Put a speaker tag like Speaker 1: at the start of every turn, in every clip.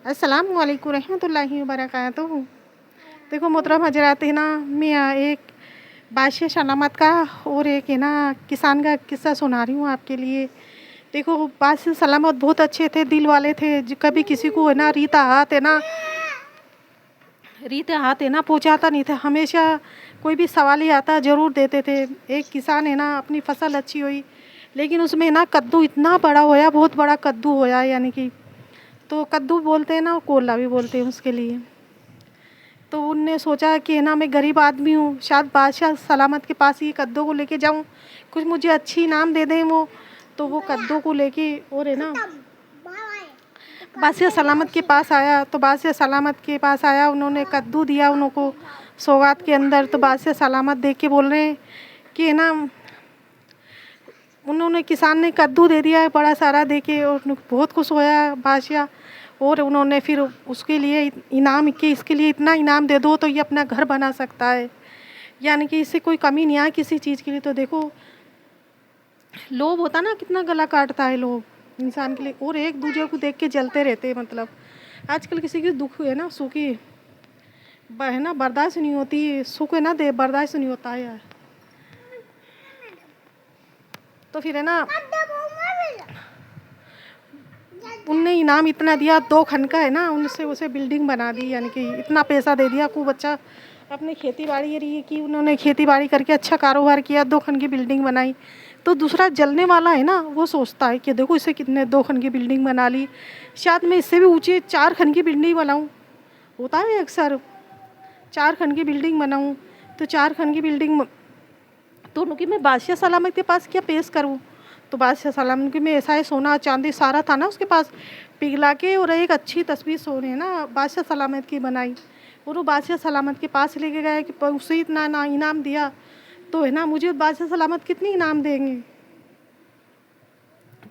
Speaker 1: अस्सलामु अलैकुम रहमतुल्लाहि व बरकातुहू। देखो मोहतरम हजरात है ना, मैं एक बादशाह सलामत का और एक है ना किसान का किस्सा सुना रही हूँ आपके लिए। देखो बादशाह सलामत बहुत अच्छे थे, दिल वाले थे। कभी किसी को है ना रीता हाथ है ना पहुँचाता नहीं था, हमेशा कोई भी सवाल ही आता ज़रूर देते थे। एक किसान है ना, अपनी फसल अच्छी हुई लेकिन उसमें ना कद्दू इतना बड़ा होया, बहुत बड़ा कद्दू होया, यानी कि तो कद्दू बोलते हैं ना, कोला भी बोलते हैं उसके लिए। तो उनने सोचा कि है ना मैं गरीब आदमी हूँ, शायद बादशाह सलामत के पास ये कद्दू को लेके जाऊँ, कुछ मुझे अच्छी इनाम दे दें वो। तो वो कद्दू को लेके और है ना बादशाह सलामत के पास आया। तो बादशाह सलामत के पास आया, उन्होंने कद्दू दिया उनको सौगात के अंदर। तो बादशाह सलामत देख के बोल रहे हैं कि है ना, उन्होंने किसान ने कद्दू दे दिया है बड़ा सारा दे के, और बहुत खुश होया बादशाह। और उन्होंने फिर उसके लिए इनाम कि इसके लिए इतना इनाम दे दो तो ये अपना घर बना सकता है, यानी कि इससे कोई कमी नहीं आए किसी चीज़ के लिए। तो देखो लोभ होता ना, कितना गला काटता है लोभ इंसान के लिए, और एक दूसरे को देख के जलते रहते हैं। मतलब आजकल किसी की दुख है ना, सुखी है ना बर्दाश्त नहीं होती, सुख है ना दे बर्दाश्त नहीं होता है यार। तो फिर है ना उनने इनाम इतना दिया, 2 खन का है ना, उनसे उसे बिल्डिंग बना दी, यानी कि इतना पैसा दे दिया। को बच्चा अपने खेती बाड़ी रही कि उन्होंने खेती बाड़ी करके अच्छा कारोबार किया, 2 खन की बिल्डिंग बनाई। तो दूसरा जलने वाला है ना, वो सोचता है कि देखो इसे कितने 2 खन की बिल्डिंग बना ली, शायद मैं इससे भी ऊँची 4 खन की बिल्डिंग बनाऊँ। होता है अक्सर 4 खन की बिल्डिंग बनाऊँ, तो 4 खन की बिल्डिंग दोनों की मैं बादशाह सलामत के पास क्या पेश करूँ। तो बादशाह सलामत के में ऐसा है, सोना चांदी सारा था ना उसके पास, पिघला के और एक अच्छी तस्वीर सोने ना बादशाह सलामत की बनाई, और वो बादशाह सलामत के पास लेके गए कि उसे इतना ना इनाम दिया, तो है ना मुझे बादशाह सलामत कितनी इनाम देंगे।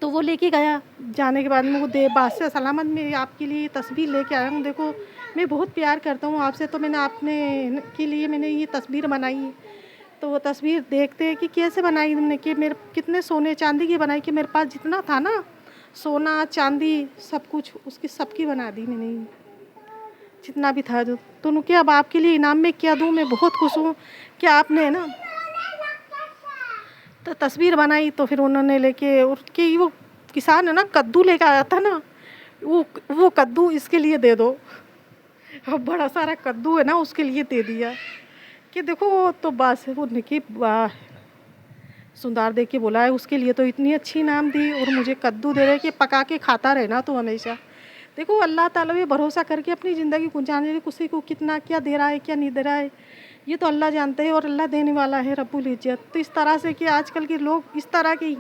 Speaker 1: तो वो लेके गया, जाने के बाद में वो दे बादशाह सलामत में आपके लिए तस्वीर लेके आया हूँ, देखो मैं बहुत प्यार करता हूँ आपसे, तो मैंने आपने के लिए मैंने ये तस्वीर बनाई है। तो वो तस्वीर देखते हैं कि कैसे बनाई तुमने, कि मेरे कितने सोने चांदी की बनाई, कि मेरे पास जितना था ना सोना चांदी सब कुछ उसकी सबकी बना दी मैंने, जितना भी था जो। तो उनके अब आपके लिए इनाम में क्या दूँ, मैं बहुत खुश हूँ कि आपने है ना तो तस्वीर बनाई। तो फिर उन्होंने लेके उसके वो किसान है ना कद्दू लेके आया था ना, वो कद्दू इसके लिए दे दो। अब बड़ा सारा कद्दू है ना उसके लिए दे दिया कि देखो वो तो बस वो निकी सुंदर देख के बोला है, उसके लिए तो इतनी अच्छी इनाम दी और मुझे कद्दू दे रहे कि पका के खाता रहना तो हमेशा। देखो अल्लाह ताला पे भरोसा करके अपनी ज़िंदगी गुजारने, किसी को कितना क्या दे रहा है क्या नहीं दे रहा है ये तो अल्लाह जानते हैं, और अल्लाह देने वाला है रब्बुल इज़्ज़त। तो इस तरह से कि आजकल के लोग इस तरह के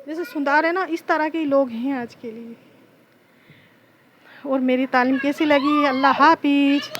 Speaker 1: जैसे सुंदर है ना, इस तरह के लोग हैं आज के लिए। और मेरी तालीम कैसी लगी? अल्लाह हाफिज़।